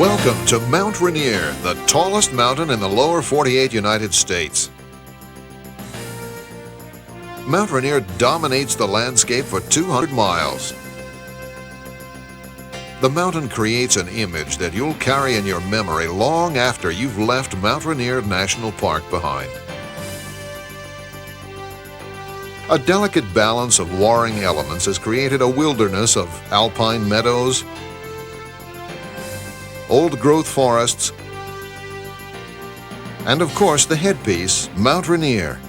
Welcome to Mount Rainier, the tallest mountain in the lower 48 United States. Mount Rainier dominates the landscape for 200 miles. The mountain creates an image that you'll carry in your memory long after you've left Mount Rainier National Park behind. A delicate balance of warring elements has created a wilderness of alpine meadows, old-growth forests, and of course the headpiece, Mount Rainier.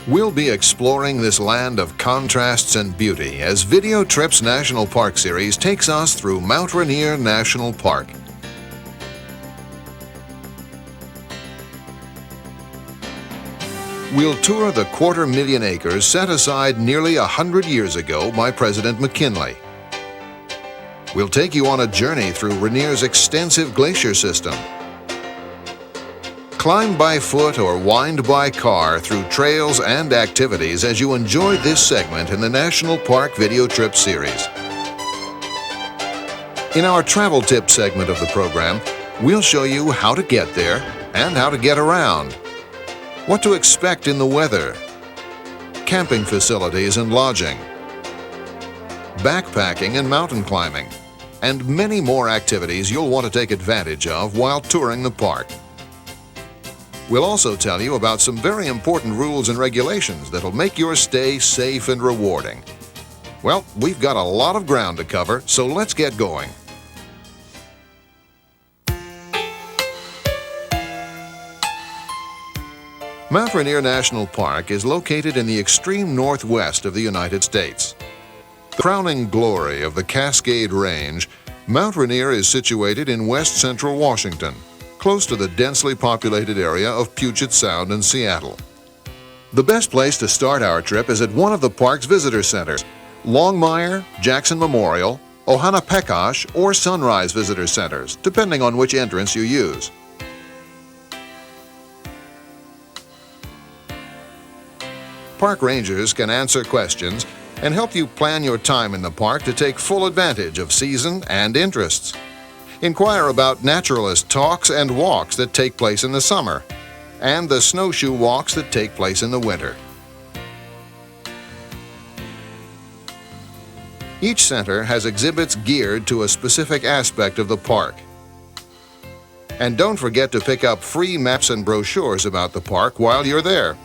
We'll be exploring this land of contrasts and beauty as Video Trips National Park Series takes us through Mount Rainier National Park. We'll tour the 250,000 acres set aside nearly 100 years ago by President McKinley. We'll take you on a journey through Rainier's extensive glacier system. Climb by foot or wind by car through trails and activities as you enjoy this segment in the National Park Video Trip Series. In our travel tip segment of the program, we'll show you how to get there and how to get around, what to expect in the weather, camping facilities and lodging, backpacking and mountain climbing, and many more activities you'll want to take advantage of while touring the park. We'll also tell you about some very important rules and regulations that'll make your stay safe and rewarding. Well, we've got a lot of ground to cover, so let's get going. Mount Rainier National Park is located in the extreme northwest of the United States. The crowning glory of the Cascade Range, Mount Rainier is situated in west central Washington, close to the densely populated area of Puget Sound and Seattle. The best place to start our trip is at one of the park's visitor centers, Longmire, Jackson Memorial, Ohanapekash, or Sunrise Visitor Centers, depending on which entrance you use. Park rangers can answer questions and help you plan your time in the park to take full advantage of season and interests. Inquire about naturalist talks and walks that take place in the summer, and the snowshoe walks that take place in the winter. Each center has exhibits geared to a specific aspect of the park. And don't forget to pick up free maps and brochures about the park while you're there.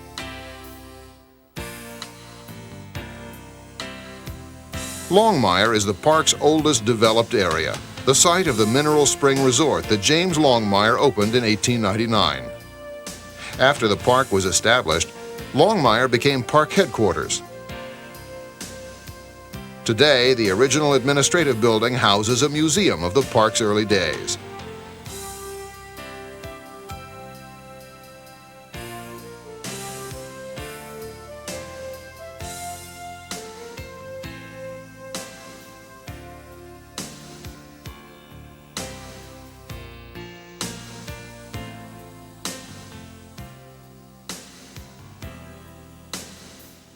Longmire is the park's oldest developed area, the site of the Mineral Spring Resort that James Longmire opened in 1899. After the park was established, Longmire became park headquarters. Today, the original administrative building houses a museum of the park's early days.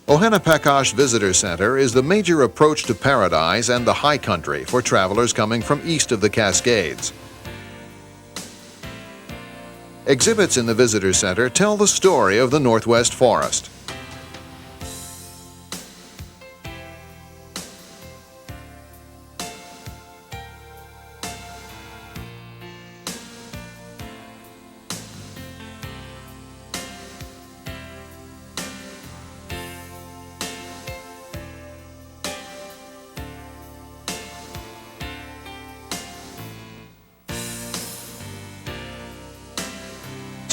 Ohanapekash Visitor Center is the major approach to Paradise and the high country for travelers coming from east of the Cascades. Exhibits in the Visitor Center tell the story of the Northwest Forest.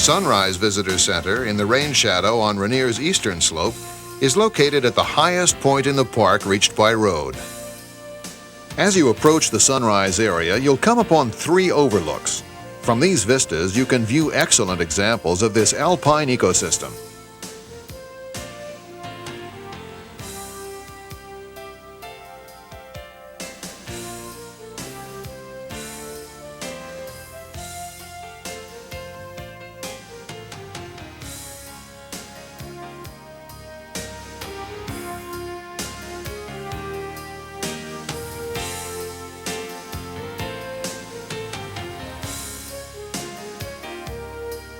Sunrise Visitor Center in the rain shadow on Rainier's eastern slope is located at the highest point in the park reached by road. As you approach the Sunrise area, you'll come upon 3 overlooks. From these vistas, you can view excellent examples of this alpine ecosystem.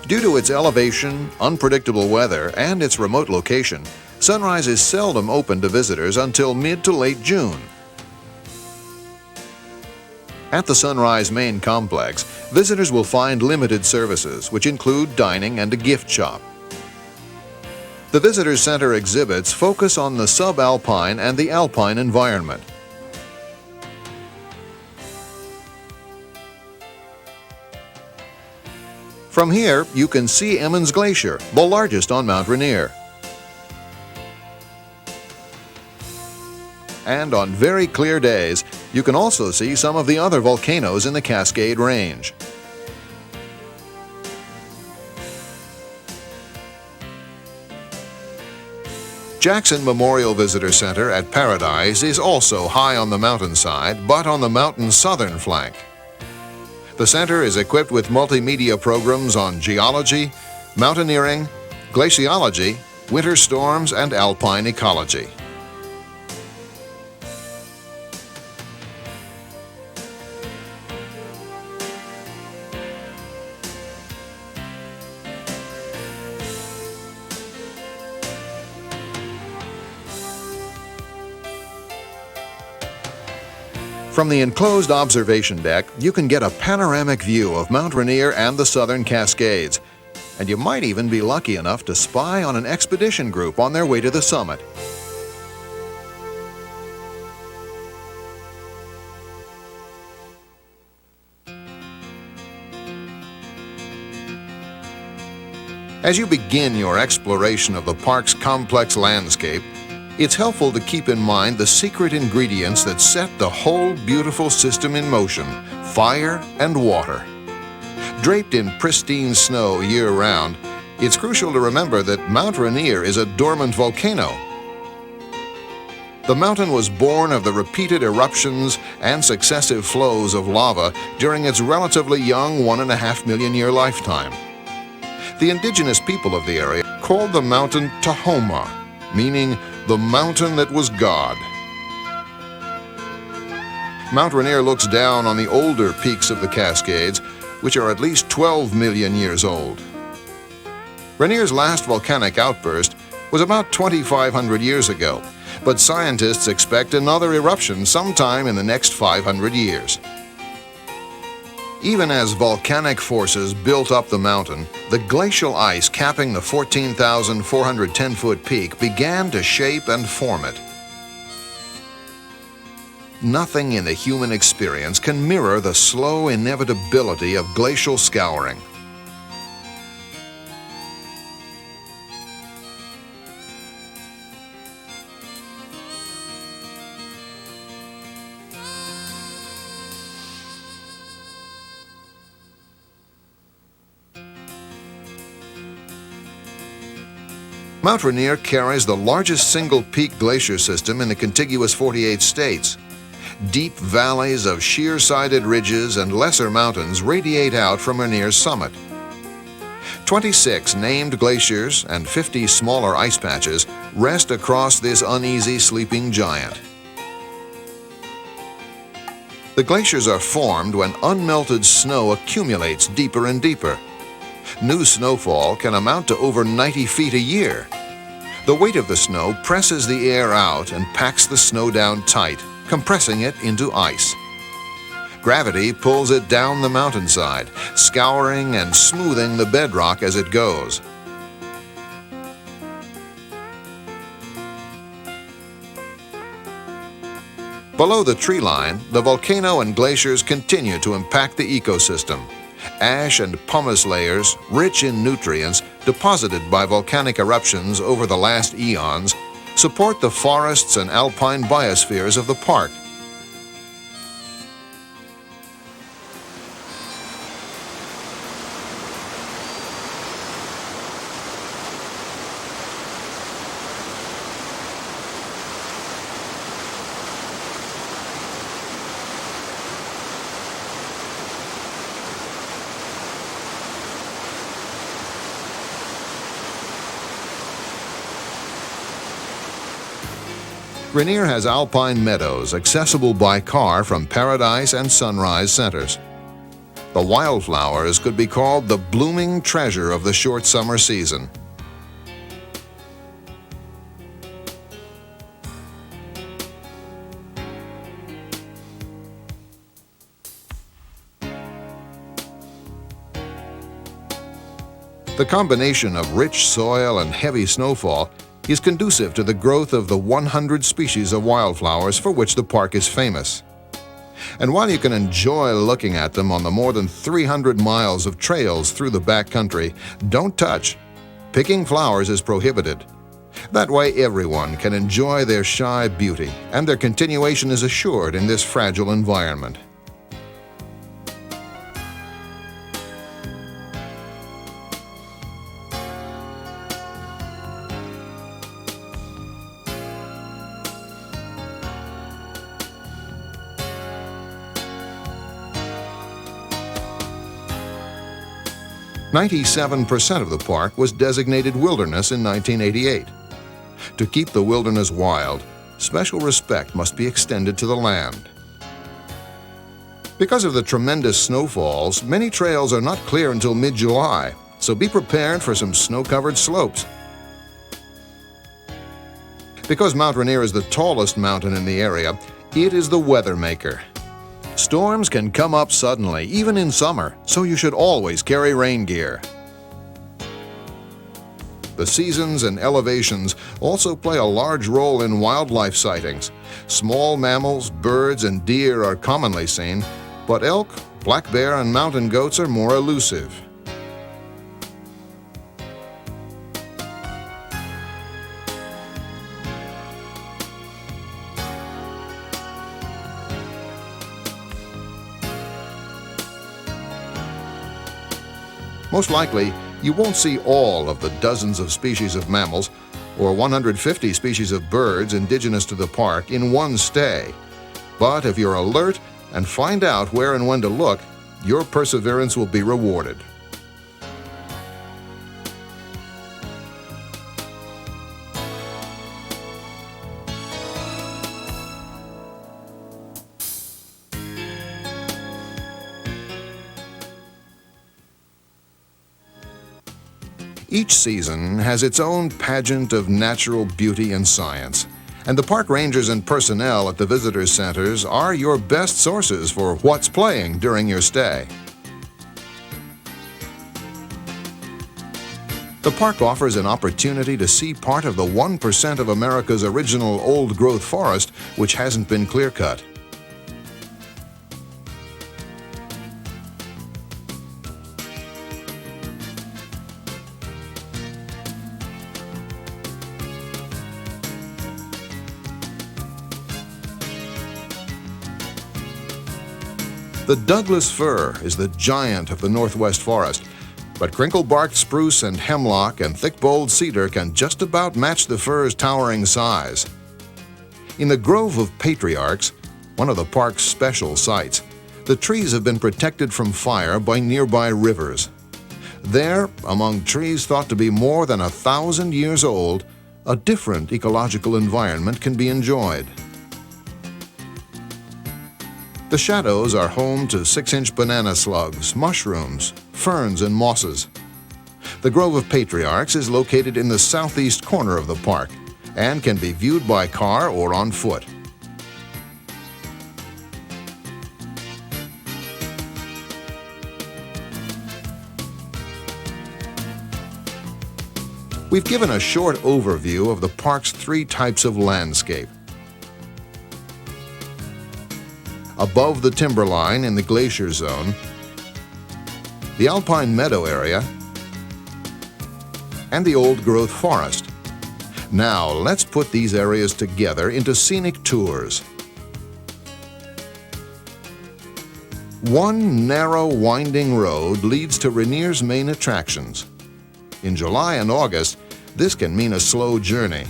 Due to its elevation, unpredictable weather, and its remote location, Sunrise is seldom open to visitors until mid to late June. At the Sunrise main complex, visitors will find limited services, which include dining and a gift shop. The Visitor Center exhibits focus on the subalpine and the alpine environment. From here, you can see Emmons Glacier, the largest on Mount Rainier. And on very clear days, you can also see some of the other volcanoes in the Cascade Range. Jackson Memorial Visitor Center at Paradise is also high on the mountainside, but on the mountain's southern flank. The center is equipped with multimedia programs on geology, mountaineering, glaciology, winter storms, and alpine ecology. From the enclosed observation deck, you can get a panoramic view of Mount Rainier and the Southern Cascades, and you might even be lucky enough to spy on an expedition group on their way to the summit. As you begin your exploration of the park's complex landscape, it's helpful to keep in mind the secret ingredients that set the whole beautiful system in motion: fire and water. Draped in pristine snow year-round, it's crucial to remember that Mount Rainier is a dormant volcano. The mountain was born of the repeated eruptions and successive flows of lava during its relatively young 1.5 million year lifetime. The indigenous people of the area called the mountain Tahoma, meaning the mountain that was God. Mount Rainier looks down on the older peaks of the Cascades, which are at least 12 million years old. Rainier's last volcanic outburst was about 2,500 years ago, but scientists expect another eruption sometime in the next 500 years. Even as volcanic forces built up the mountain, the glacial ice capping the 14,410-foot peak began to shape and form it. Nothing in the human experience can mirror the slow inevitability of glacial scouring. Mount Rainier carries the largest single-peak glacier system in the contiguous 48 states. Deep valleys of sheer-sided ridges and lesser mountains radiate out from Rainier's summit. 26 named glaciers and 50 smaller ice patches rest across this uneasy sleeping giant. The glaciers are formed when unmelted snow accumulates deeper and deeper. New snowfall can amount to over 90 feet a year. The weight of the snow presses the air out and packs the snow down tight, compressing it into ice. Gravity pulls it down the mountainside, scouring and smoothing the bedrock as it goes. Below the tree line, the volcano and glaciers continue to impact the ecosystem. Ash and pumice layers, rich in nutrients deposited by volcanic eruptions over the last eons, support the forests and alpine biospheres of the park. Rainier has alpine meadows accessible by car from Paradise and Sunrise centers. The wildflowers could be called the blooming treasure of the short summer season. The combination of rich soil and heavy snowfall is conducive to the growth of the 100 species of wildflowers for which the park is famous. And while you can enjoy looking at them on the more than 300 miles of trails through the backcountry, don't touch. Picking flowers is prohibited. That way everyone can enjoy their shy beauty, and their continuation is assured in this fragile environment. "97% of the park was designated wilderness in 1988. To keep the wilderness wild, special respect must be extended to the land. Because of the tremendous snowfalls, many trails are not clear until mid-July, so be prepared for some snow-covered slopes. Because Mount Rainier is the tallest mountain in the area, it is the weather maker. Storms can come up suddenly, even in summer, so you should always carry rain gear. The seasons and elevations also play a large role in wildlife sightings. Small mammals, birds, and deer are commonly seen, but elk, black bear, and mountain goats are more elusive. Most likely, you won't see all of the dozens of species of mammals or 150 species of birds indigenous to the park in one stay. But if you're alert and find out where and when to look, your perseverance will be rewarded. Each season has its own pageant of natural beauty and science, and the park rangers and personnel at the visitor centers are your best sources for what's playing during your stay. The park offers an opportunity to see part of the 1% of America's original old-growth forest which hasn't been clear-cut. The Douglas fir is the giant of the Northwest forest, but crinkle-barked spruce and hemlock and thick-boled cedar can just about match the fir's towering size. In the Grove of Patriarchs, one of the park's special sites, the trees have been protected from fire by nearby rivers. There, among trees thought to be more than 1,000 years old, a different ecological environment can be enjoyed. The shadows are home to 6-inch banana slugs, mushrooms, ferns, and mosses. The Grove of Patriarchs is located in the southeast corner of the park and can be viewed by car or on foot. We've given a short overview of the park's 3 types of landscape. Above the timberline in the glacier zone, the alpine meadow area, and the old-growth forest. Now, let's put these areas together into scenic tours. One narrow, winding road leads to Rainier's main attractions. In July and August, this can mean a slow journey.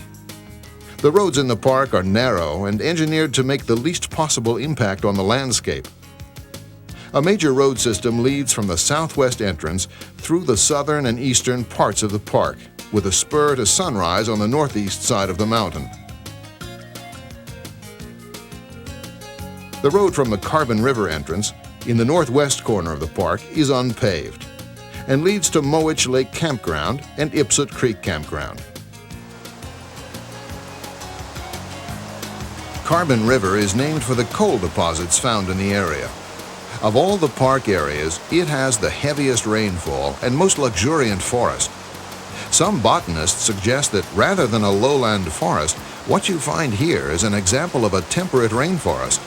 The roads in the park are narrow and engineered to make the least possible impact on the landscape. A major road system leads from the southwest entrance through the southern and eastern parts of the park, with a spur to Sunrise on the northeast side of the mountain. The road from the Carbon River entrance in the northwest corner of the park is unpaved and leads to Mowich Lake Campground and Ipsut Creek Campground. Carbon River is named for the coal deposits found in the area. Of all the park areas, it has the heaviest rainfall and most luxuriant forest. Some botanists suggest that rather than a lowland forest, what you find here is an example of a temperate rainforest.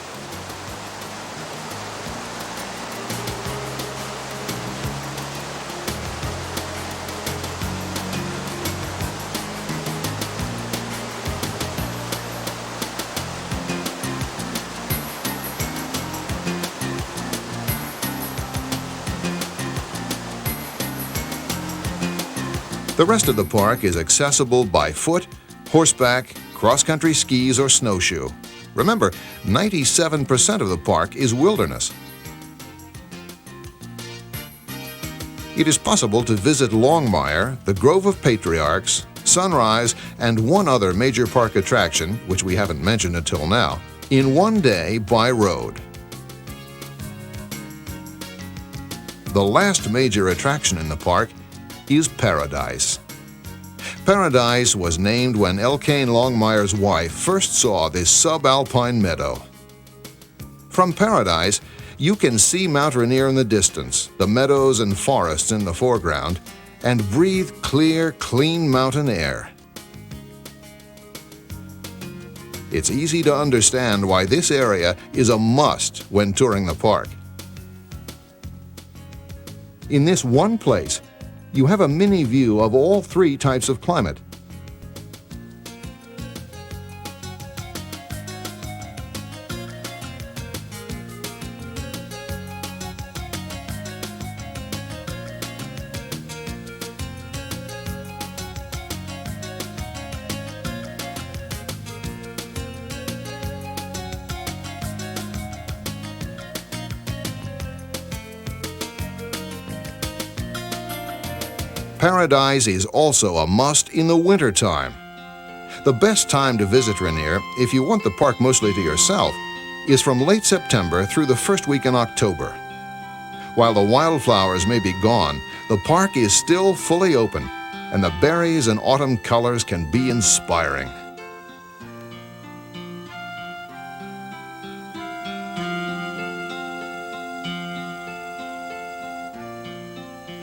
The rest of the park is accessible by foot, horseback, cross-country skis, or snowshoe. Remember, 97% of the park is wilderness. It is possible to visit Longmire, the Grove of Patriarchs, Sunrise, and one other major park attraction, which we haven't mentioned until now, in one day by road. The last major attraction in the park is Paradise. Paradise was named when Elkane Longmire's wife first saw this subalpine meadow. From Paradise, you can see Mount Rainier in the distance, the meadows and forests in the foreground, and breathe clear, clean mountain air. It's easy to understand why this area is a must when touring the park. In this one place, you have a mini view of all three types of climate. Paradise is also a must in the winter time. The best time to visit Rainier, if you want the park mostly to yourself, is from late September through the first week in October. While the wildflowers may be gone, the park is still fully open, and the berries and autumn colors can be inspiring.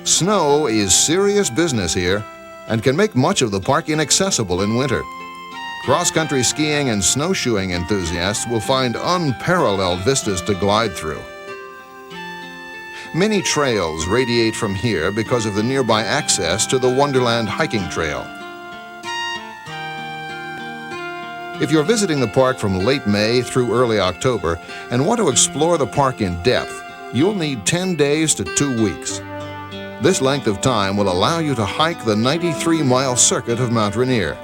Snow is serious business here and can make much of the park inaccessible in winter. Cross-country skiing and snowshoeing enthusiasts will find unparalleled vistas to glide through. Many trails radiate from here because of the nearby access to the Wonderland Hiking Trail. If you're visiting the park from late May through early October and want to explore the park in depth, you'll need 10 days to 2 weeks. This length of time will allow you to hike the 93-mile circuit of Mount Rainier.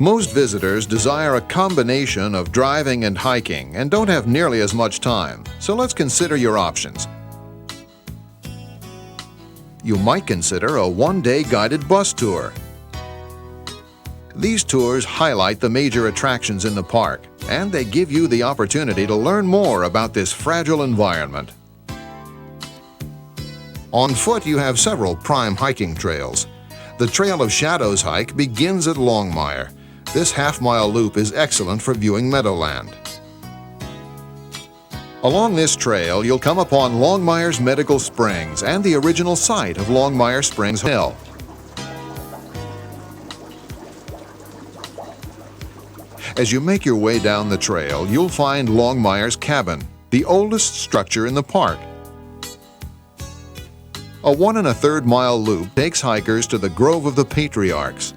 Most visitors desire a combination of driving and hiking and don't have nearly as much time, so let's consider your options. You might consider a one-day guided bus tour. These tours highlight the major attractions in the park, and they give you the opportunity to learn more about this fragile environment. On foot, you have several prime hiking trails. The Trail of Shadows hike begins at Longmire. This half-mile loop is excellent for viewing meadowland. Along this trail, you'll come upon Longmire's Medical Springs and the original site of Longmire Springs Hill. As you make your way down the trail, you'll find Longmire's cabin, the oldest structure in the park. A 1 1/3 mile loop takes hikers to the Grove of the Patriarchs.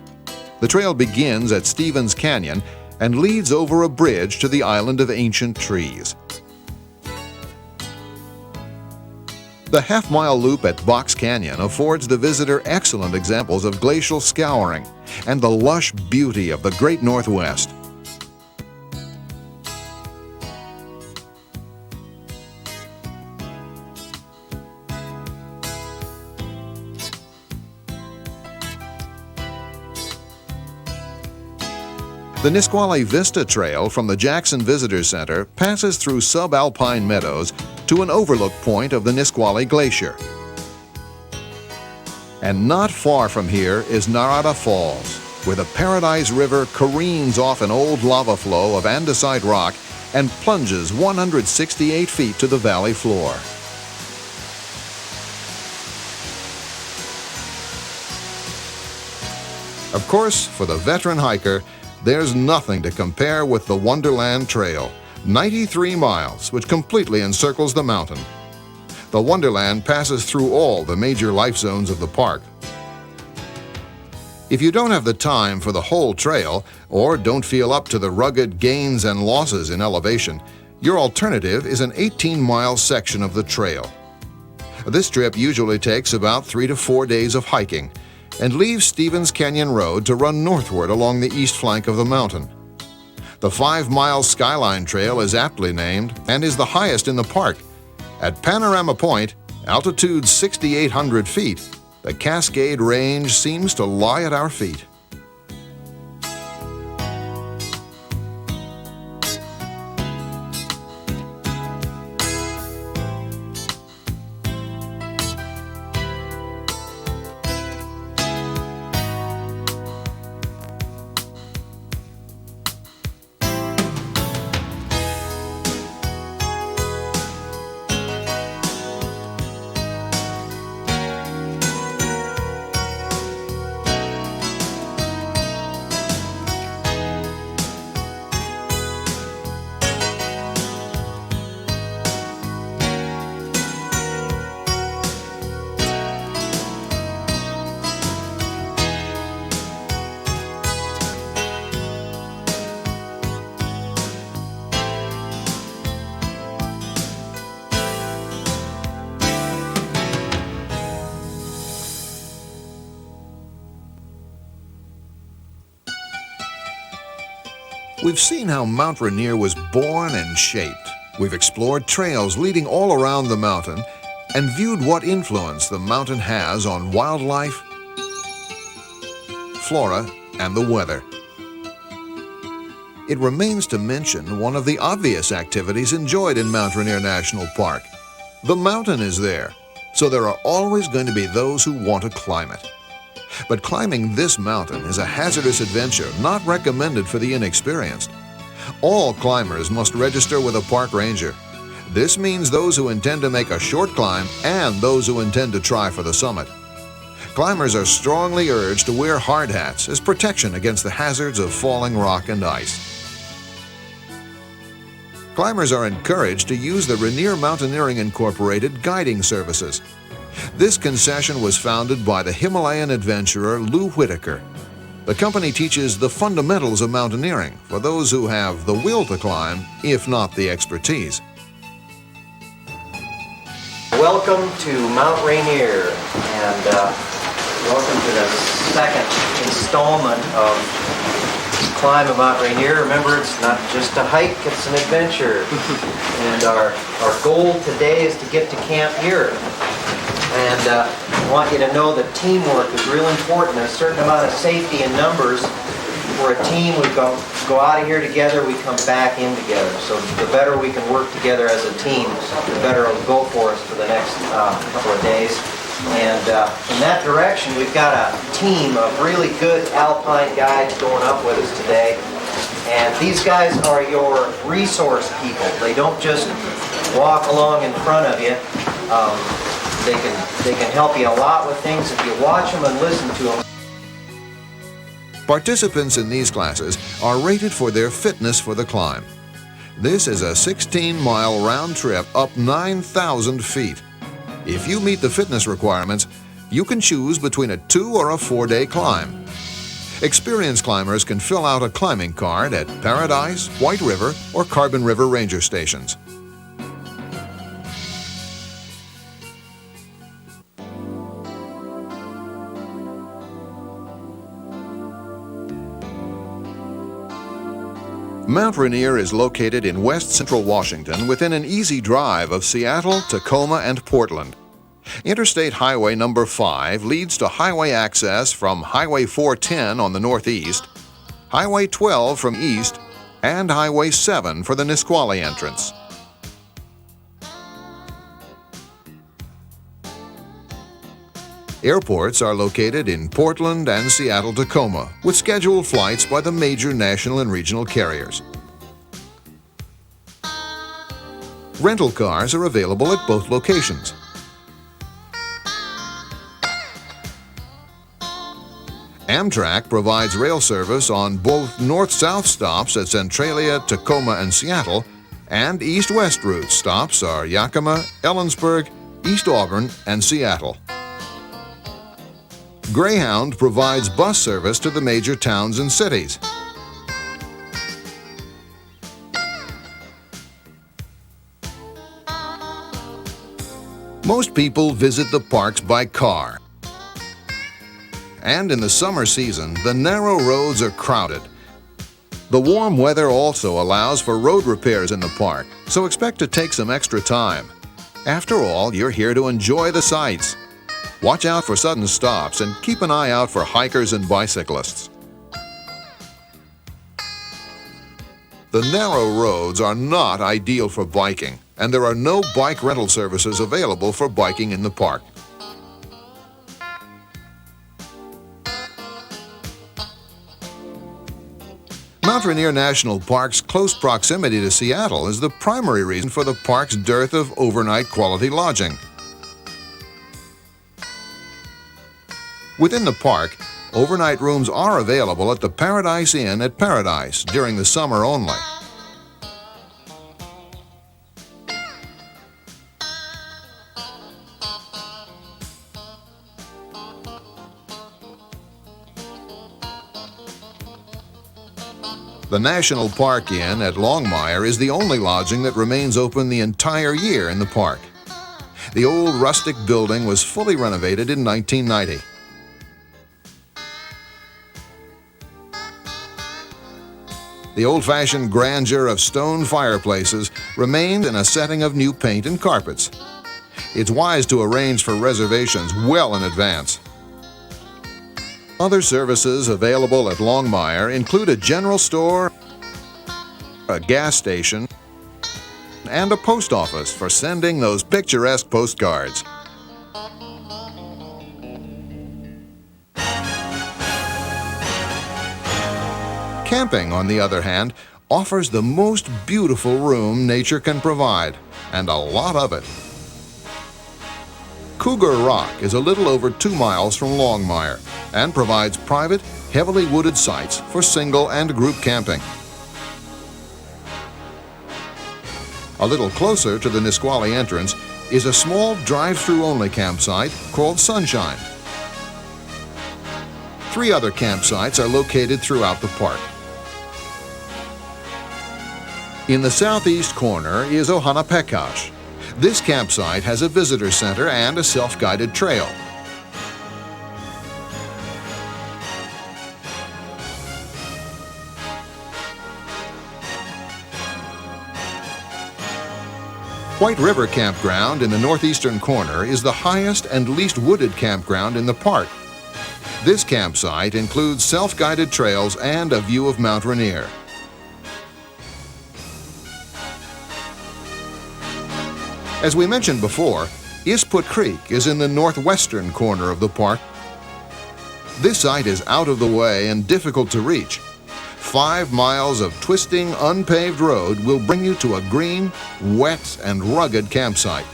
The trail begins at Stevens Canyon and leads over a bridge to the Island of Ancient Trees. The half-mile loop at Box Canyon affords the visitor excellent examples of glacial scouring and the lush beauty of the Great Northwest. The Nisqually Vista Trail from the Jackson Visitor Center passes through subalpine meadows to an overlook point of the Nisqually Glacier. And not far from here is Narada Falls, where the Paradise River careens off an old lava flow of andesite rock and plunges 168 feet to the valley floor. Of course, for the veteran hiker, there's nothing to compare with the Wonderland Trail, 93 miles, which completely encircles the mountain. The Wonderland passes through all the major life zones of the park. If you don't have the time for the whole trail, or don't feel up to the rugged gains and losses in elevation, your alternative is an 18-mile section of the trail. This trip usually takes about 3 to 4 days of hiking, and leaves Stevens Canyon Road to run northward along the east flank of the mountain. The 5-mile Skyline Trail is aptly named and is the highest in the park. At Panorama Point, altitude 6,800 feet, the Cascade Range seems to lie at our feet. We've seen how Mount Rainier was born and shaped. We've explored trails leading all around the mountain and viewed what influence the mountain has on wildlife, flora, and the weather. It remains to mention one of the obvious activities enjoyed in Mount Rainier National Park. The mountain is there, so there are always going to be those who want to climb it. But climbing this mountain is a hazardous adventure not recommended for the inexperienced. All climbers must register with a park ranger. This means those who intend to make a short climb and those who intend to try for the summit. Climbers are strongly urged to wear hard hats as protection against the hazards of falling rock and ice. Climbers are encouraged to use the Rainier Mountaineering Incorporated guiding services. This concession was founded by the Himalayan adventurer Lou Whitaker. The company teaches the fundamentals of mountaineering for those who have the will to climb, if not the expertise. Welcome to Mount Rainier, and welcome to the second installment of Climb of Mount Rainier. Remember, it's not just a hike, it's an adventure. And our goal today is to get to Camp Muir. And I want you to know that teamwork is real important. There's a certain amount of safety in numbers. We're a team. We go out of here together, we come back in together. So the better we can work together as a team, the better it'll go for us for the next couple of days. And in that direction, we've got a team of really good alpine guides going up with us today. And these guys are your resource people. They don't just walk along in front of you. They can help you a lot with things if you watch them and listen to them. Participants in these classes are rated for their fitness for the climb. This is a 16-mile round trip up 9,000 feet. If you meet the fitness requirements, you can choose between a 2 or a 4-day climb. Experienced climbers can fill out a climbing card at Paradise, White River, or Carbon River Ranger stations. Mount Rainier is located in west central Washington within an easy drive of Seattle, Tacoma, and Portland. Interstate Highway number 5 leads to highway access from Highway 410 on the northeast, Highway 12 from east, and Highway 7 for the Nisqually entrance. Airports are located in Portland and Seattle-Tacoma, with scheduled flights by the major national and regional carriers. Rental cars are available at both locations. Amtrak provides rail service on both north-south stops at Centralia, Tacoma, and Seattle, and east-west route stops are Yakima, Ellensburg, East Auburn, and Seattle. Greyhound provides bus service to the major towns and cities. Most people visit the parks by car. And in the summer season, the narrow roads are crowded. The warm weather also allows for road repairs in the park, so expect to take some extra time. After all, you're here to enjoy the sights. Watch out for sudden stops and keep an eye out for hikers and bicyclists. The narrow roads are not ideal for biking, and there are no bike rental services available for biking in the park. Mount Rainier National Park's close proximity to Seattle is the primary reason for the park's dearth of overnight quality lodging. Within the park, overnight rooms are available at the Paradise Inn at Paradise during the summer only. The National Park Inn at Longmire is the only lodging that remains open the entire year in the park. The old rustic building was fully renovated in 1990. The old-fashioned grandeur of stone fireplaces remained in a setting of new paint and carpets. It's wise to arrange for reservations well in advance. Other services available at Longmire include a general store, a gas station, and a post office for sending those picturesque postcards. Camping, on the other hand, offers the most beautiful room nature can provide, and a lot of it. Cougar Rock is a little over 2 miles from Longmire and provides private, heavily wooded sites for single and group camping. A little closer to the Nisqually entrance is a small drive-through only campsite called Sunshine. 3 other campsites are located throughout the park. In the southeast corner is Ohanapekash. This campsite has a visitor center and a self-guided trail. White River Campground in the northeastern corner is the highest and least wooded campground in the park. This campsite includes self-guided trails and a view of Mount Rainier. As we mentioned before, Isput Creek is in the northwestern corner of the park. This site is out of the way and difficult to reach. 5 miles of twisting, unpaved road will bring you to a green, wet, and rugged campsite.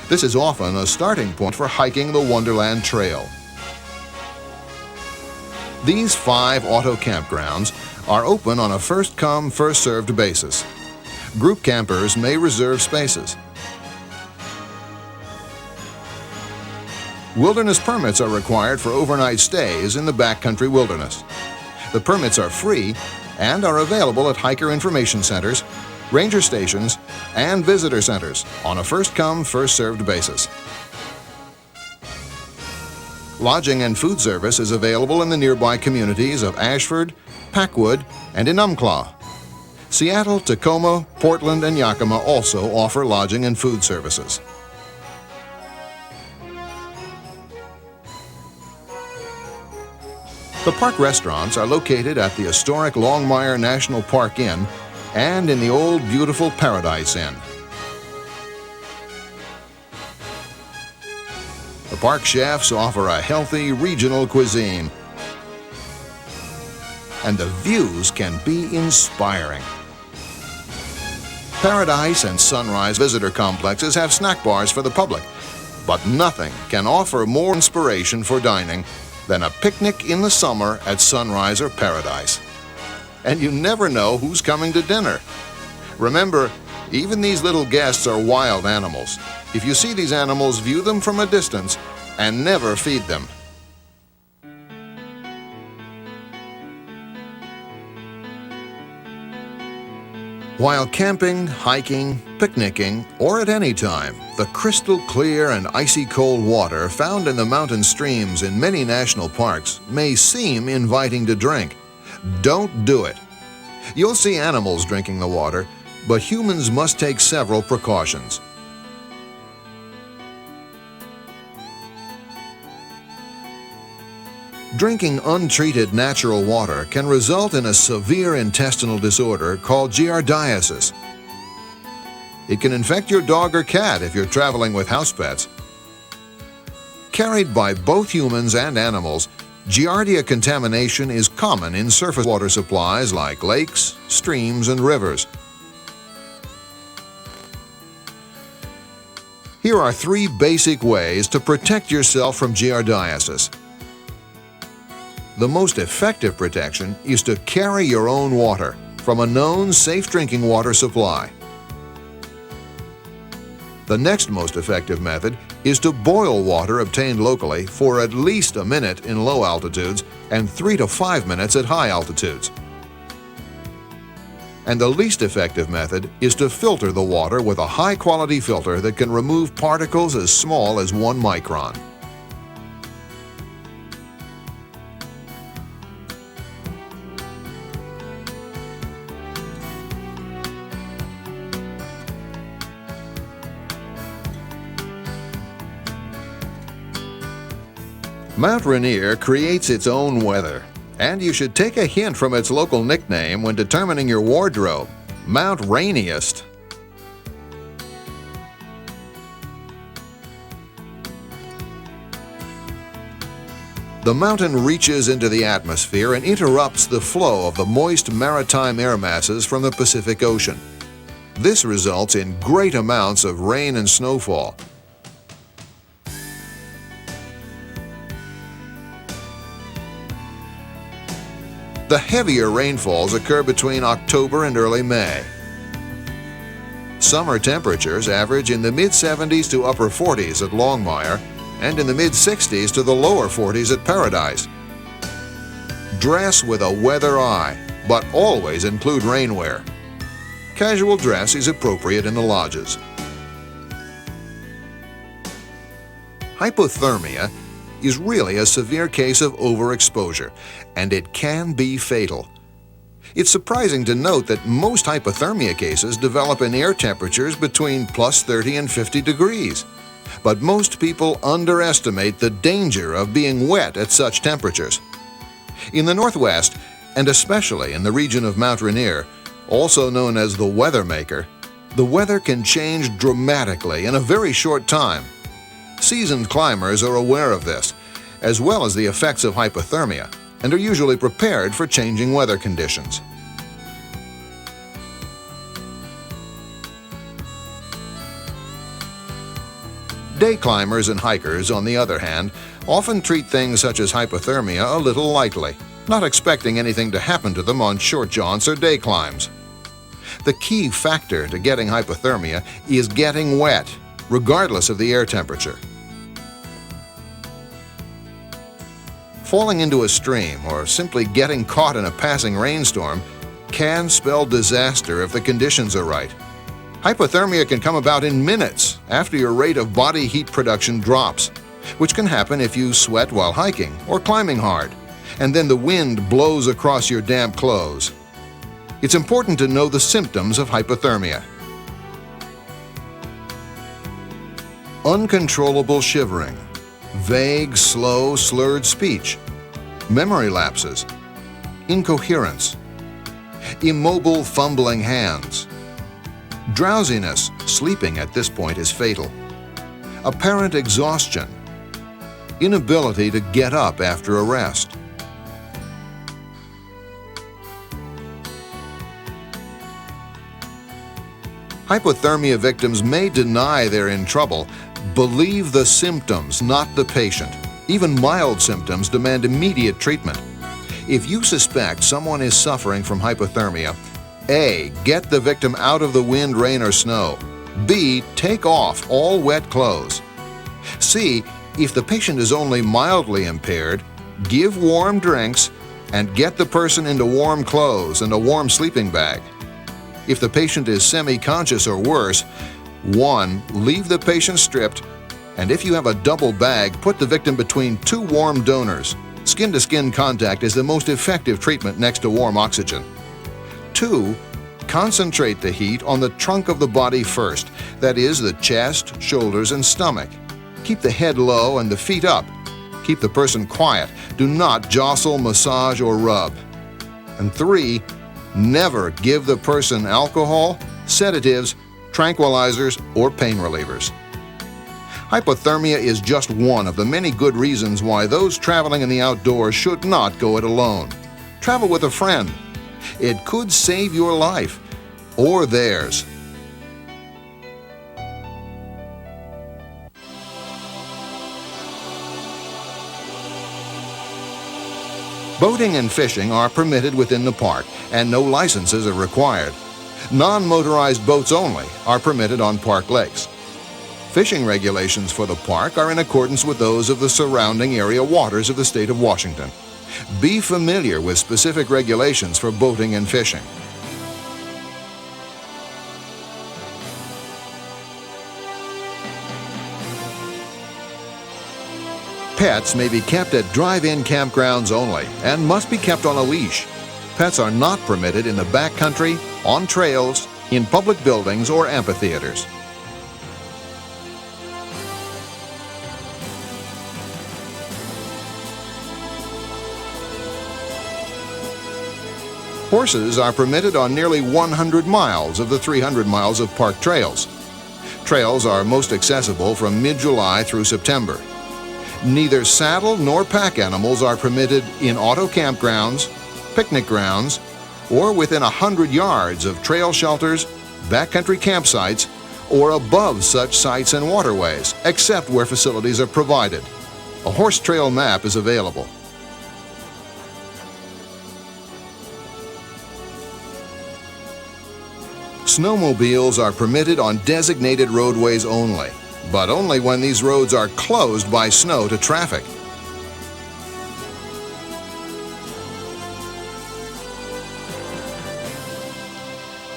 This is often a starting point for hiking the Wonderland Trail. These 5 auto campgrounds are open on a first-come, first-served basis. Group campers may reserve spaces. Wilderness permits are required for overnight stays in the backcountry wilderness. The permits are free and are available at hiker information centers, ranger stations, and visitor centers on a first-come, first-served basis. Lodging and food service is available in the nearby communities of Ashford, Packwood, and Enumclaw. Seattle, Tacoma, Portland, and Yakima also offer lodging and food services. The park restaurants are located at the historic Longmire National Park Inn and in the old, beautiful Paradise Inn. The park chefs offer a healthy regional cuisine, and the views can be inspiring. Paradise and Sunrise visitor complexes have snack bars for the public, but nothing can offer more inspiration for dining than a picnic in the summer at Sunrise or Paradise. And you never know who's coming to dinner. Remember, even these little guests are wild animals. If you see these animals, view them from a distance and never feed them. While camping, hiking, picnicking, or at any time, the crystal clear and icy cold water found in the mountain streams in many national parks may seem inviting to drink. Don't do it. You'll see animals drinking the water, but humans must take several precautions. Drinking untreated natural water can result in a severe intestinal disorder called giardiasis. It can infect your dog or cat if you're traveling with house pets. Carried by both humans and animals, giardia contamination is common in surface water supplies like lakes, streams, and rivers. Here are 3 basic ways to protect yourself from giardiasis. The most effective protection is to carry your own water from a known safe drinking water supply. The next most effective method is to boil water obtained locally for at least a minute in low altitudes and 3 to 5 minutes at high altitudes. And the least effective method is to filter the water with a high-quality filter that can remove particles as small as 1 micron. Mount Rainier creates its own weather, and you should take a hint from its local nickname when determining your wardrobe, Mount Rainiest. The mountain reaches into the atmosphere and interrupts the flow of the moist maritime air masses from the Pacific Ocean. This results in great amounts of rain and snowfall. The heavier rainfalls occur between October and early May. Summer temperatures average in the mid-70s to upper 40s at Longmire and in the mid-60s to the lower 40s at Paradise. Dress with a weather eye, but always include rainwear. Casual dress is appropriate in the lodges. Hypothermia is really a severe case of overexposure, and it can be fatal. It's surprising to note that most hypothermia cases develop in air temperatures between plus 30 and 50 degrees. But most people underestimate the danger of being wet at such temperatures. In the Northwest, and especially in the region of Mount Rainier, also known as the Weather Maker, the weather can change dramatically in a very short time. Seasoned climbers are aware of this, as well as the effects of hypothermia, and are usually prepared for changing weather conditions. Day climbers and hikers, on the other hand, often treat things such as hypothermia a little lightly, not expecting anything to happen to them on short jaunts or day climbs. The key factor to getting hypothermia is getting wet, regardless of the air temperature. Falling into a stream or simply getting caught in a passing rainstorm can spell disaster if the conditions are right. Hypothermia can come about in minutes after your rate of body heat production drops, which can happen if you sweat while hiking or climbing hard, and then the wind blows across your damp clothes. It's important to know the symptoms of hypothermia. Uncontrollable shivering, vague, slow, slurred speech, memory lapses, incoherence, immobile, fumbling hands, drowsiness, sleeping at this point is fatal, apparent exhaustion, inability to get up after a rest. Hypothermia victims may deny they're in trouble. Believe the symptoms, not the patient. Even mild symptoms demand immediate treatment. If you suspect someone is suffering from hypothermia, A. Get the victim out of the wind, rain, or snow. B. Take off all wet clothes. C. If the patient is only mildly impaired, give warm drinks and get the person into warm clothes and a warm sleeping bag. If the patient is semi-conscious or worse, 1. Leave the patient stripped, and if you have a double bag, put the victim between 2 warm donors. Skin-to-skin contact is the most effective treatment next to warm oxygen. 2. Concentrate the heat on the trunk of the body first, that is, the chest, shoulders, and stomach. Keep the head low and the feet up. Keep the person quiet. Do not jostle, massage, or rub. And 3. Never give the person alcohol, sedatives, tranquilizers, or pain relievers. Hypothermia is just one of the many good reasons why those traveling in the outdoors should not go it alone. Travel with a friend. It could save your life or theirs. Boating and fishing are permitted within the park, and no licenses are required. Non-motorized boats only are permitted on park lakes. Fishing regulations for the park are in accordance with those of the surrounding area waters of the state of Washington. Be familiar with specific regulations for boating and fishing. Pets may be kept at drive-in campgrounds only and must be kept on a leash. Pets are not permitted in the backcountry, on trails, in public buildings, or amphitheaters. Horses are permitted on nearly 100 miles of the 300 miles of park trails. Trails are most accessible from mid-July through September. Neither saddle nor pack animals are permitted in auto campgrounds, picnic grounds, or within 100 yards of trail shelters, backcountry campsites, or above such sites and waterways, except where facilities are provided. A horse trail map is available. Snowmobiles are permitted on designated roadways only, but only when these roads are closed by snow to traffic.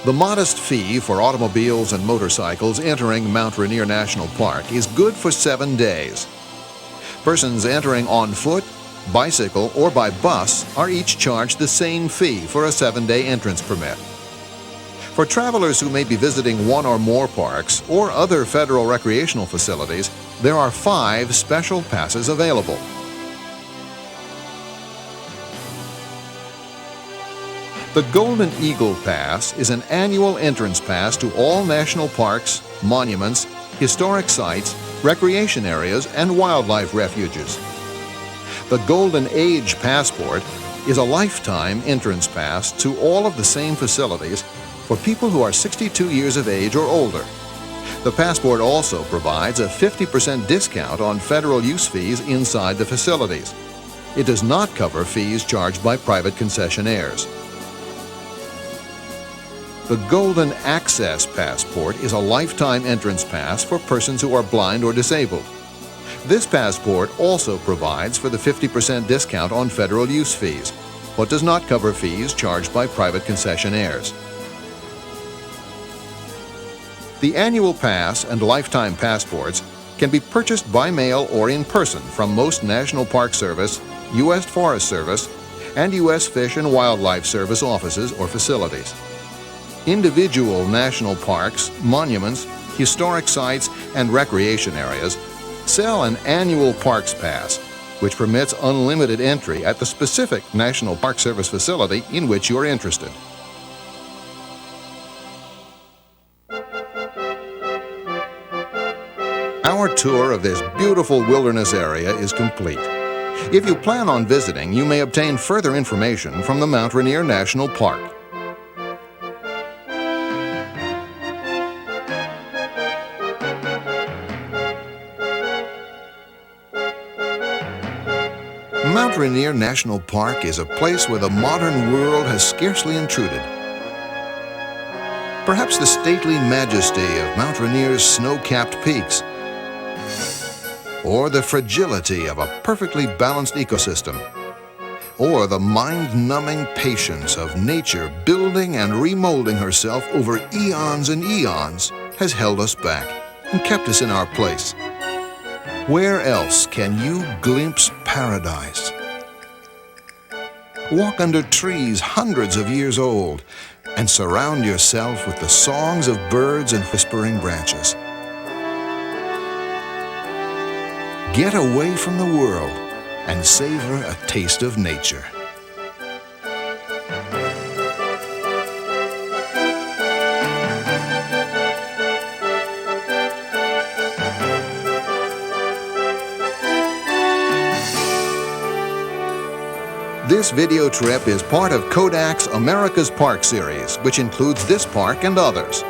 The modest fee for automobiles and motorcycles entering Mount Rainier National Park is good for 7 days. Persons entering on foot, bicycle, or by bus are each charged the same fee for a 7-day entrance permit. For travelers who may be visiting one or more parks or other federal recreational facilities, there are 5 special passes available. The Golden Eagle Pass is an annual entrance pass to all national parks, monuments, historic sites, recreation areas, and wildlife refuges. The Golden Age Passport is a lifetime entrance pass to all of the same facilities for people who are 62 years of age or older. The passport also provides a 50% discount on federal use fees inside the facilities. It does not cover fees charged by private concessionaires. The Golden Access Passport is a lifetime entrance pass for persons who are blind or disabled. This passport also provides for the 50% discount on federal use fees, but does not cover fees charged by private concessionaires. The annual pass and lifetime passports can be purchased by mail or in person from most National Park Service, U.S. Forest Service, and U.S. Fish and Wildlife Service offices or facilities. Individual national parks, monuments, historic sites, and recreation areas sell an annual Parks Pass, which permits unlimited entry at the specific National Park Service facility in which you are interested. Our tour of this beautiful wilderness area is complete. If you plan on visiting, you may obtain further information from the Mount Rainier National Park. Mount Rainier National Park is a place where the modern world has scarcely intruded. Perhaps the stately majesty of Mount Rainier's snow-capped peaks, or the fragility of a perfectly balanced ecosystem, or the mind-numbing patience of nature building and remolding herself over eons and eons has held us back and kept us in our place. Where else can you glimpse paradise? Walk under trees hundreds of years old and surround yourself with the songs of birds and whispering branches. Get away from the world and savor a taste of nature. This video trip is part of Kodak's America's Park series, which includes this park and others.